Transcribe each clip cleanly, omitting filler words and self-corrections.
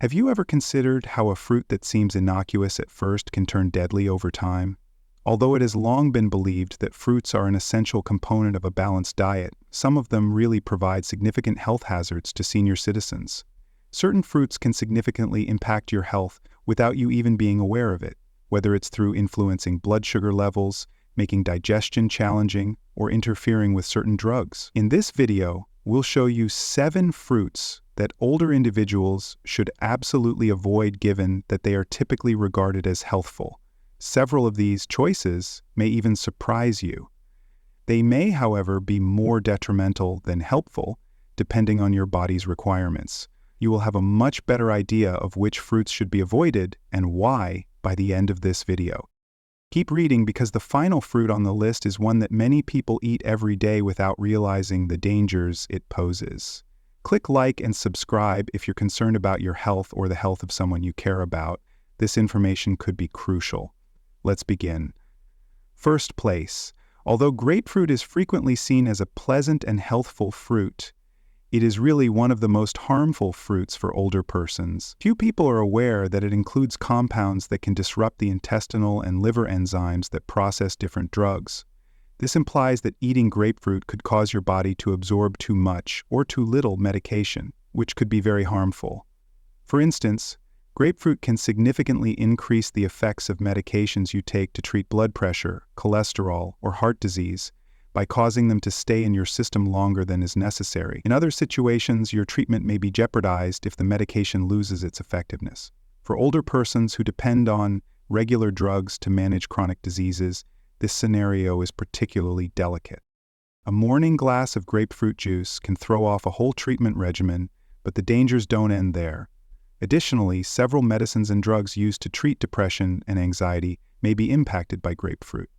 Have you ever considered how a fruit that seems innocuous at first can turn deadly over time? Although it has long been believed that fruits are an essential component of a balanced diet, some of them really provide significant health hazards to senior citizens. Certain fruits can significantly impact your health without you even being aware of it, whether it's through influencing blood sugar levels, making digestion challenging, or interfering with certain drugs. In this video, we'll show you 7 fruits that older individuals should absolutely avoid given that they are typically regarded as healthful. Several of these choices may even surprise you. They may, however, be more detrimental than helpful, depending on your body's requirements. You will have a much better idea of which fruits should be avoided and why by the end of this video. Keep reading because the final fruit on the list is one that many people eat every day without realizing the dangers it poses. Click like and subscribe if you're concerned about your health or the health of someone you care about. This information could be crucial. Let's begin. First place. Although grapefruit is frequently seen as a pleasant and healthful fruit, it is really one of the most harmful fruits for older persons. Few people are aware that it includes compounds that can disrupt the intestinal and liver enzymes that process different drugs. This implies that eating grapefruit could cause your body to absorb too much or too little medication, which could be very harmful. For instance, grapefruit can significantly increase the effects of medications you take to treat blood pressure, cholesterol, or heart disease, by causing them to stay in your system longer than is necessary. In other situations, your treatment may be jeopardized if the medication loses its effectiveness. For older persons who depend on regular drugs to manage chronic diseases, this scenario is particularly delicate. A morning glass of grapefruit juice can throw off a whole treatment regimen, but the dangers don't end there. Additionally, several medicines and drugs used to treat depression and anxiety may be impacted by grapefruit.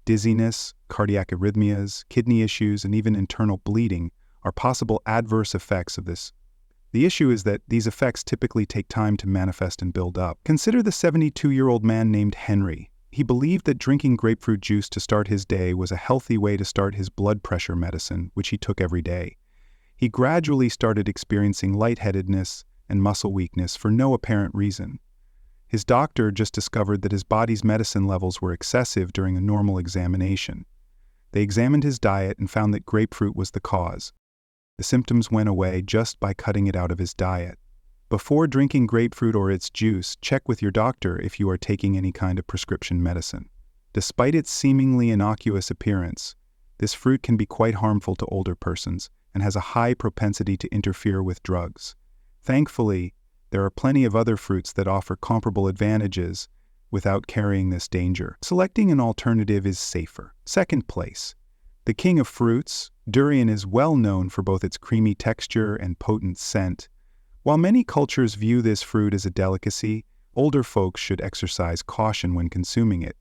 Dizziness, cardiac arrhythmias, kidney issues, and even internal bleeding are possible adverse effects of this. The issue is that these effects typically take time to manifest and build up. Consider the 72-year-old man named Henry. He believed that drinking grapefruit juice to start his day was a healthy way to start his blood pressure medicine, which he took every day. He gradually started experiencing lightheadedness and muscle weakness for no apparent reason. His doctor just discovered that his body's medicine levels were excessive during a normal examination. They examined his diet and found that grapefruit was the cause. The symptoms went away just by cutting it out of his diet. Before drinking grapefruit or its juice, check with your doctor if you are taking any kind of prescription medicine. Despite its seemingly innocuous appearance, this fruit can be quite harmful to older persons and has a high propensity to interfere with drugs. Thankfully, there are plenty of other fruits that offer comparable advantages without carrying this danger. Selecting an alternative is safer. Second place. The king of fruits, durian is well known for both its creamy texture and potent scent. While many cultures view this fruit as a delicacy, older folks should exercise caution when consuming it.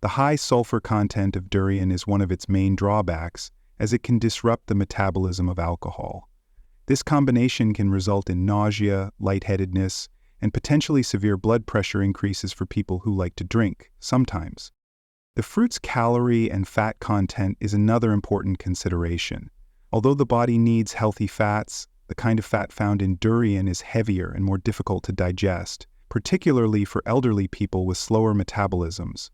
The high sulfur content of durian is one of its main drawbacks, as it can disrupt the metabolism of alcohol. This combination can result in nausea, lightheadedness, and potentially severe blood pressure increases for people who like to drink, sometimes. The fruit's calorie and fat content is another important consideration. Although the body needs healthy fats, the kind of fat found in durian is heavier and more difficult to digest, particularly for elderly people with slower metabolisms.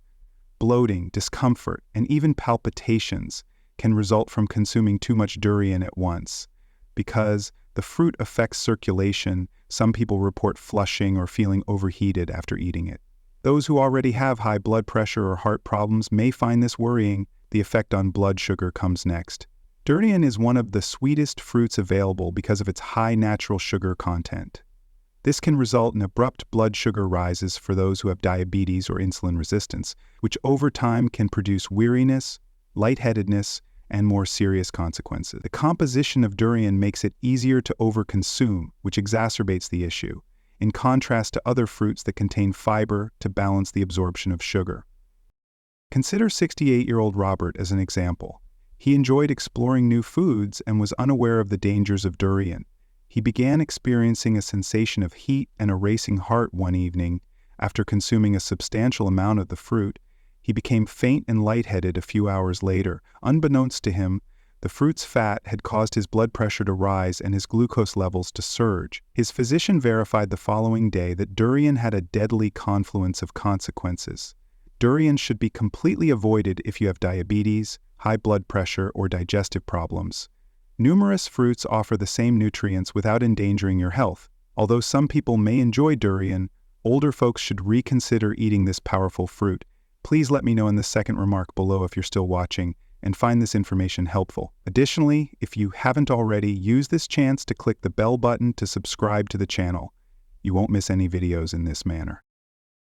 Bloating, discomfort, and even palpitations can result from consuming too much durian at once. Because the fruit affects circulation, some people report flushing or feeling overheated after eating it. Those who already have high blood pressure or heart problems may find this worrying. The effect on blood sugar comes next. Durian is one of the sweetest fruits available because of its high natural sugar content. This can result in abrupt blood sugar rises for those who have diabetes or insulin resistance, which over time can produce weariness, lightheadedness, and more serious consequences. The composition of durian makes it easier to overconsume, which exacerbates the issue, in contrast to other fruits that contain fiber to balance the absorption of sugar. Consider 68-year-old Robert as an example. He enjoyed exploring new foods and was unaware of the dangers of durian. He began experiencing a sensation of heat and a racing heart one evening. After consuming a substantial amount of the fruit, he became faint and lightheaded a few hours later. Unbeknownst to him, The fruit's fat had caused his blood pressure to rise and his glucose levels to surge. His physician verified the following day that durian had a deadly confluence of consequences. Durian should be completely avoided if you have diabetes, high blood pressure, or digestive problems. Numerous fruits offer the same nutrients without endangering your health. Although some people may enjoy durian, older folks should reconsider eating this powerful fruit. Please let me know in the second remark below if you're still watching and find this information helpful. Additionally, if you haven't already, use this chance to click the bell button to subscribe to the channel. You won't miss any videos in this manner.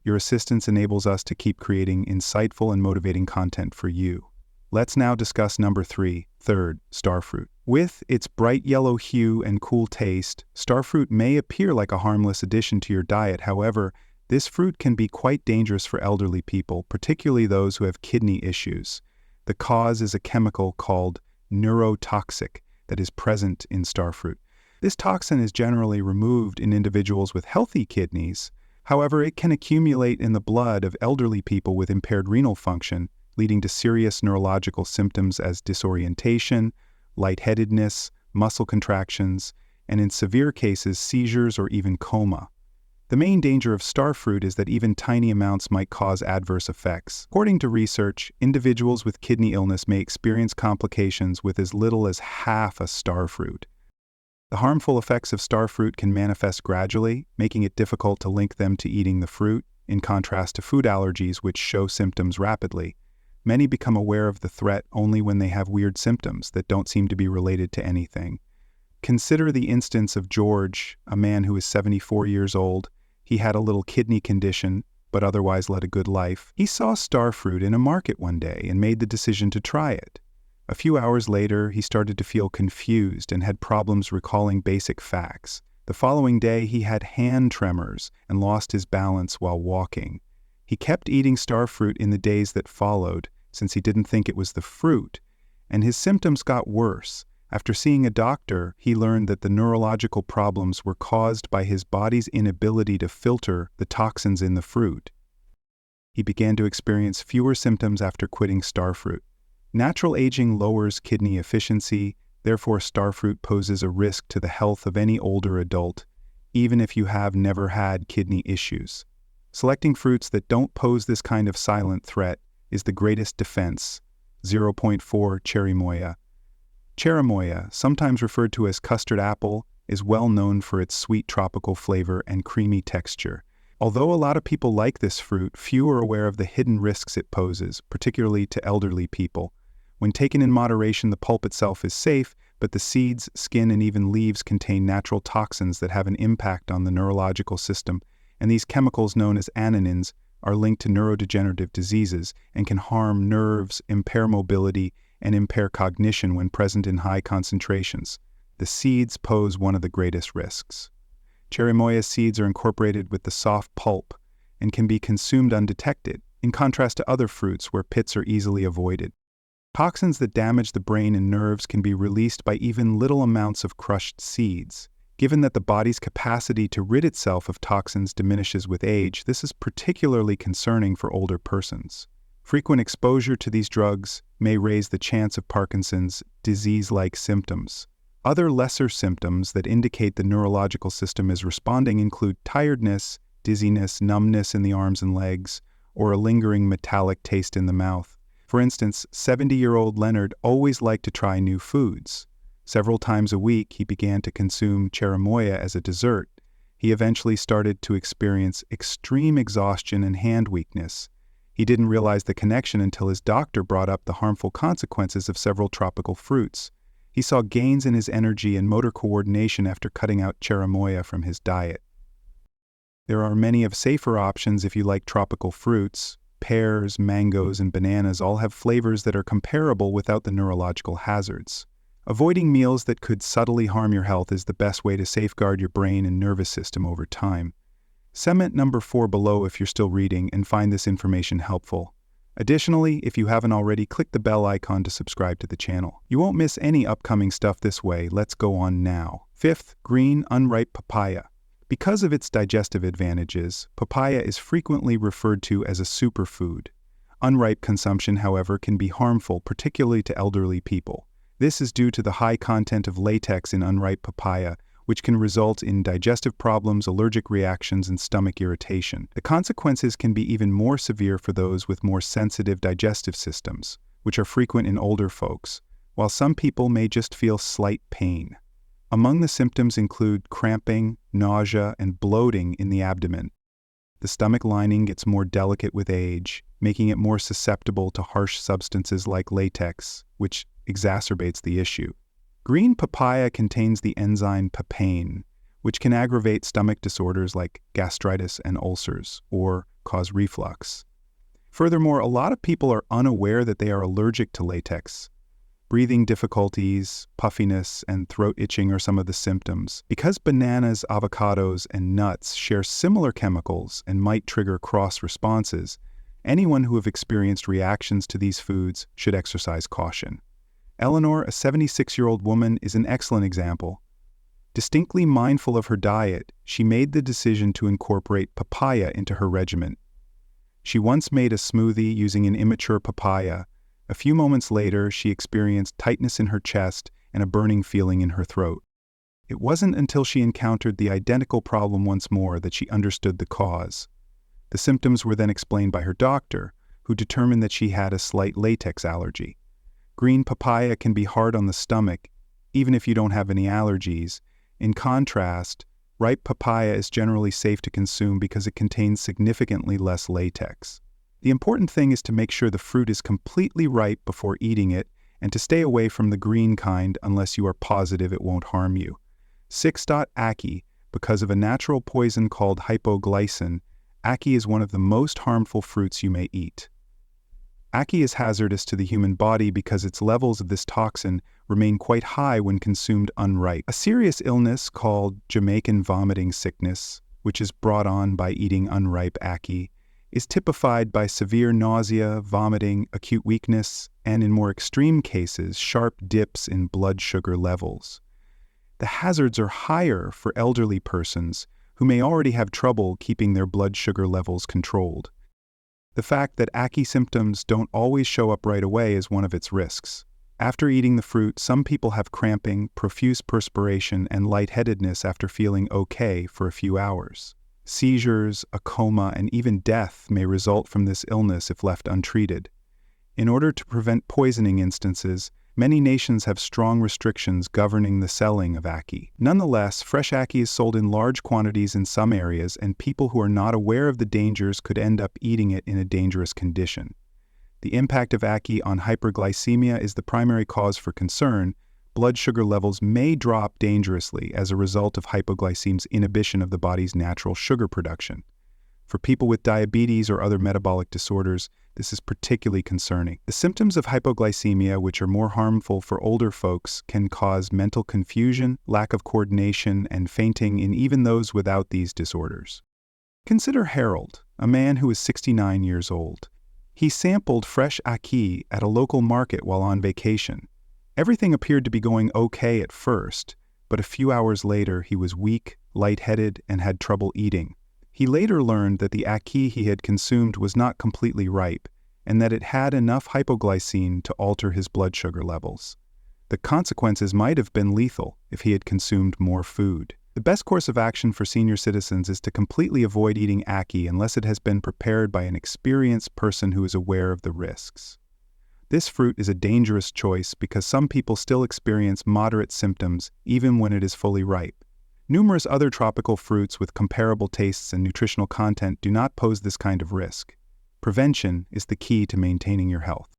Your assistance enables us to keep creating insightful and motivating content for you. Let's now discuss number 3, third, starfruit. With its bright yellow hue and cool taste, starfruit may appear like a harmless addition to your diet. However, this fruit can be quite dangerous for elderly people, particularly those who have kidney issues. The cause is a chemical called neurotoxic that is present in starfruit. This toxin is generally removed in individuals with healthy kidneys. However, it can accumulate in the blood of elderly people with impaired renal function, leading to serious neurological symptoms as disorientation, lightheadedness, muscle contractions, and in severe cases, seizures or even coma. The main danger of starfruit is that even tiny amounts might cause adverse effects. According to research, individuals with kidney illness may experience complications with as little as half a starfruit. The harmful effects of starfruit can manifest gradually, making it difficult to link them to eating the fruit, in contrast to food allergies which show symptoms rapidly. Many become aware of the threat only when they have weird symptoms that don't seem to be related to anything. Consider the instance of George, a man who is 74 years old. He had a little kidney condition, but otherwise led a good life. He saw starfruit in a market one day and made the decision to try it. A few hours later, he started to feel confused and had problems recalling basic facts. The following day, he had hand tremors and lost his balance while walking. He kept eating starfruit in the days that followed, since he didn't think it was the fruit, and his symptoms got worse. After seeing a doctor, he learned that the neurological problems were caused by his body's inability to filter the toxins in the fruit. He began to experience fewer symptoms after quitting starfruit. Natural aging lowers kidney efficiency, therefore starfruit poses a risk to the health of any older adult, even if you have never had kidney issues. Selecting fruits that don't pose this kind of silent threat is the greatest defense. 0.4 Cherimoya. Cherimoya, sometimes referred to as custard apple, is well known for its sweet tropical flavor and creamy texture. Although a lot of people like this fruit, few are aware of the hidden risks it poses, particularly to elderly people. When taken in moderation, the pulp itself is safe, but the seeds, skin, and even leaves contain natural toxins that have an impact on the neurological system, and these chemicals known as anilins are linked to neurodegenerative diseases and can harm nerves, impair mobility, and impair cognition when present in high concentrations. The seeds pose one of the greatest risks. Cherimoya seeds are incorporated with the soft pulp and can be consumed undetected, in contrast to other fruits where pits are easily avoided. Toxins that damage the brain and nerves can be released by even little amounts of crushed seeds. Given that the body's capacity to rid itself of toxins diminishes with age, this is particularly concerning for older persons. Frequent exposure to these drugs may raise the chance of Parkinson's disease-like symptoms. Other lesser symptoms that indicate the neurological system is responding include tiredness, dizziness, numbness in the arms and legs, or a lingering metallic taste in the mouth. For instance, 70-year-old Leonard always liked to try new foods. Several times a week, he began to consume cherimoya as a dessert. He eventually started to experience extreme exhaustion and hand weakness. He didn't realize the connection until his doctor brought up the harmful consequences of several tropical fruits. He saw gains in his energy and motor coordination after cutting out cherimoya from his diet. There are many of safer options if you like tropical fruits. Pears, mangoes, and bananas all have flavors that are comparable without the neurological hazards. Avoiding meals that could subtly harm your health is the best way to safeguard your brain and nervous system over time. Comment number 4 below if you're still reading and find this information helpful. Additionally, if you haven't already, click the bell icon to subscribe to the channel. You won't miss any upcoming stuff this way. Let's go on now. 5th, green unripe papaya. Because of its digestive advantages, papaya is frequently referred to as a superfood. Unripe consumption, however, can be harmful, particularly to elderly people. This is due to the high content of latex in unripe papaya, which can result in digestive problems, allergic reactions, and stomach irritation. The consequences can be even more severe for those with more sensitive digestive systems, which are frequent in older folks, while some people may just feel slight pain. Among the symptoms include cramping, nausea, and bloating in the abdomen. The stomach lining gets more delicate with age, making it more susceptible to harsh substances like latex, which exacerbates the issue. Green papaya contains the enzyme papain, which can aggravate stomach disorders like gastritis and ulcers, or cause reflux. Furthermore, a lot of people are unaware that they are allergic to latex. Breathing difficulties, puffiness, and throat itching are some of the symptoms. Because bananas, avocados, and nuts share similar chemicals and might trigger cross responses, anyone who have experienced reactions to these foods should exercise caution. Eleanor, a 76-year-old woman, is an excellent example. Distinctly mindful of her diet, she made the decision to incorporate papaya into her regimen. She once made a smoothie using an immature papaya. A few moments later, she experienced tightness in her chest and a burning feeling in her throat. It wasn't until she encountered the identical problem once more that she understood the cause. The symptoms were then explained by her doctor, who determined that she had a slight latex allergy. Green papaya can be hard on the stomach, even if you don't have any allergies. In contrast, ripe papaya is generally safe to consume because it contains significantly less latex. The important thing is to make sure the fruit is completely ripe before eating it and to stay away from the green kind unless you are positive it won't harm you. 6. Ackee. Because of a natural poison called hypoglycin, ackee is one of the most harmful fruits you may eat. Ackee is hazardous to the human body because its levels of this toxin remain quite high when consumed unripe. A serious illness called Jamaican vomiting sickness, which is brought on by eating unripe ackee, is typified by severe nausea, vomiting, acute weakness, and in more extreme cases, sharp dips in blood sugar levels. The hazards are higher for elderly persons who may already have trouble keeping their blood sugar levels controlled. The fact that ackee symptoms don't always show up right away is one of its risks. After eating the fruit, some people have cramping, profuse perspiration, and lightheadedness after feeling okay for a few hours. Seizures, a coma, and even death may result from this illness if left untreated. In order to prevent poisoning instances, many nations have strong restrictions governing the selling of ackee. Nonetheless, fresh ackee is sold in large quantities in some areas, and people who are not aware of the dangers could end up eating it in a dangerous condition. The impact of ackee on hyperglycemia is the primary cause for concern. Blood sugar levels may drop dangerously as a result of hypoglycemia's inhibition of the body's natural sugar production. For people with diabetes or other metabolic disorders, this is particularly concerning. The symptoms of hypoglycemia, which are more harmful for older folks, can cause mental confusion, lack of coordination, and fainting in even those without these disorders. Consider Harold, a man who is 69 years old. He sampled fresh ackee at a local market while on vacation. Everything appeared to be going okay at first, but a few hours later he was weak, lightheaded, and had trouble eating. He later learned that the ackee he had consumed was not completely ripe, and that it had enough hypoglycine to alter his blood sugar levels. The consequences might have been lethal if he had consumed more food. The best course of action for senior citizens is to completely avoid eating ackee unless it has been prepared by an experienced person who is aware of the risks. This fruit is a dangerous choice because some people still experience moderate symptoms even when it is fully ripe. Numerous other tropical fruits with comparable tastes and nutritional content do not pose this kind of risk. Prevention is the key to maintaining your health.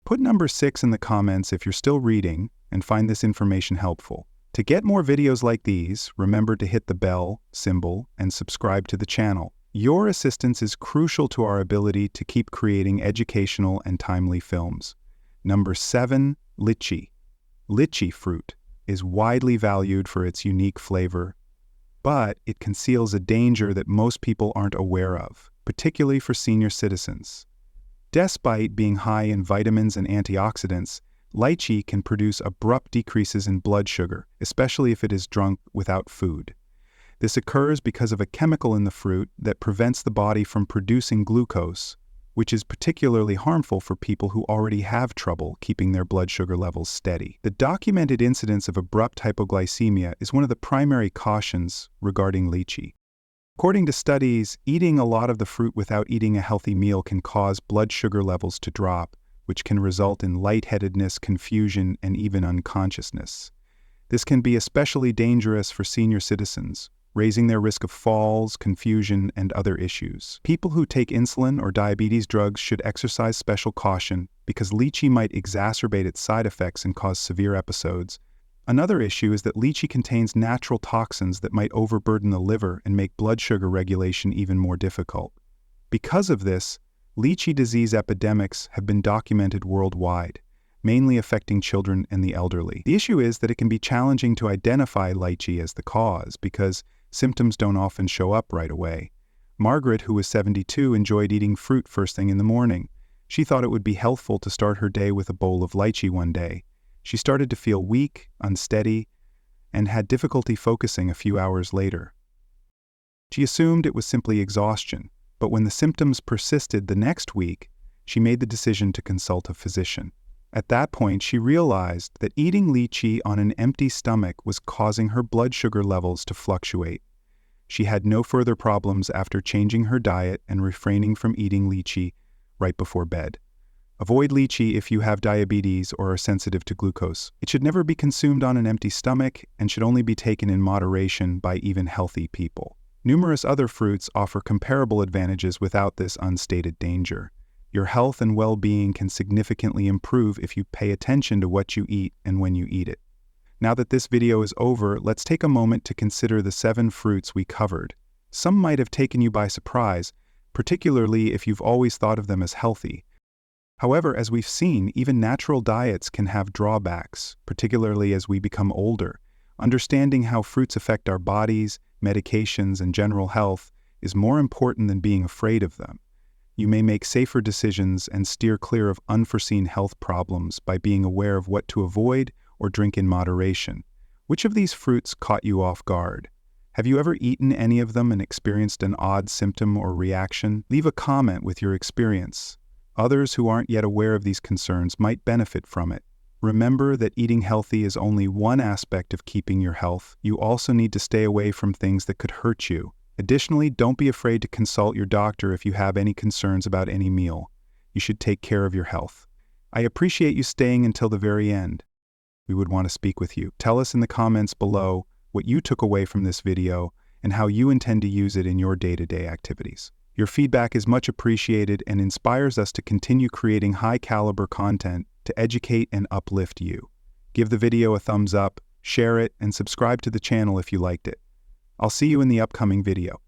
Put number 6 in the comments if you're still reading and find this information helpful. To get more videos like these, remember to hit the bell symbol and subscribe to the channel. Your assistance is crucial to our ability to keep creating educational and timely films. Number 7, lychee. Lychee fruit is widely valued for its unique flavor, but it conceals a danger that most people aren't aware of, particularly for senior citizens. Despite being high in vitamins and antioxidants, lychee can produce abrupt decreases in blood sugar, especially if it is drunk without food. This occurs because of a chemical in the fruit that prevents the body from producing glucose, which is particularly harmful for people who already have trouble keeping their blood sugar levels steady. The documented incidence of abrupt hypoglycemia is one of the primary cautions regarding lychee. According to studies, eating a lot of the fruit without eating a healthy meal can cause blood sugar levels to drop, which can result in lightheadedness, confusion, and even unconsciousness. This can be especially dangerous for senior citizens, raising their risk of falls, confusion, and other issues. People who take insulin or diabetes drugs should exercise special caution because lychee might exacerbate its side effects and cause severe episodes. Another issue is that lychee contains natural toxins that might overburden the liver and make blood sugar regulation even more difficult. Because of this, lychee disease epidemics have been documented worldwide, mainly affecting children and the elderly. The issue is that it can be challenging to identify lychee as the cause because symptoms don't often show up right away. Margaret, who was 72, enjoyed eating fruit first thing in the morning. She thought it would be healthful to start her day with a bowl of lychee one day. She started to feel weak, unsteady, and had difficulty focusing a few hours later. She assumed it was simply exhaustion, but when the symptoms persisted the next week, she made the decision to consult a physician. At that point, she realized that eating lychee on an empty stomach was causing her blood sugar levels to fluctuate. She had no further problems after changing her diet and refraining from eating lychee right before bed. Avoid lychee if you have diabetes or are sensitive to glucose. It should never be consumed on an empty stomach and should only be taken in moderation by even healthy people. Numerous other fruits offer comparable advantages without this unstated danger. Your health and well-being can significantly improve if you pay attention to what you eat and when you eat it. Now that this video is over, let's take a moment to consider the 7 fruits we covered. Some might have taken you by surprise, particularly if you've always thought of them as healthy. However, as we've seen, even natural diets can have drawbacks, particularly as we become older. Understanding how fruits affect our bodies, medications, and general health is more important than being afraid of them. You may make safer decisions and steer clear of unforeseen health problems by being aware of what to avoid or drink in moderation. Which of these fruits caught you off guard? Have you ever eaten any of them and experienced an odd symptom or reaction? Leave a comment with your experience. Others who aren't yet aware of these concerns might benefit from it. Remember that eating healthy is only one aspect of keeping your health. You also need to stay away from things that could hurt you. Additionally, don't be afraid to consult your doctor if you have any concerns about any meal. You should take care of your health. I appreciate you staying until the very end. We would want to speak with you. Tell us in the comments below what you took away from this video and how you intend to use it in your day-to-day activities. Your feedback is much appreciated and inspires us to continue creating high-caliber content to educate and uplift you. Give the video a thumbs up, share it, and subscribe to the channel if you liked it. I'll see you in the upcoming video.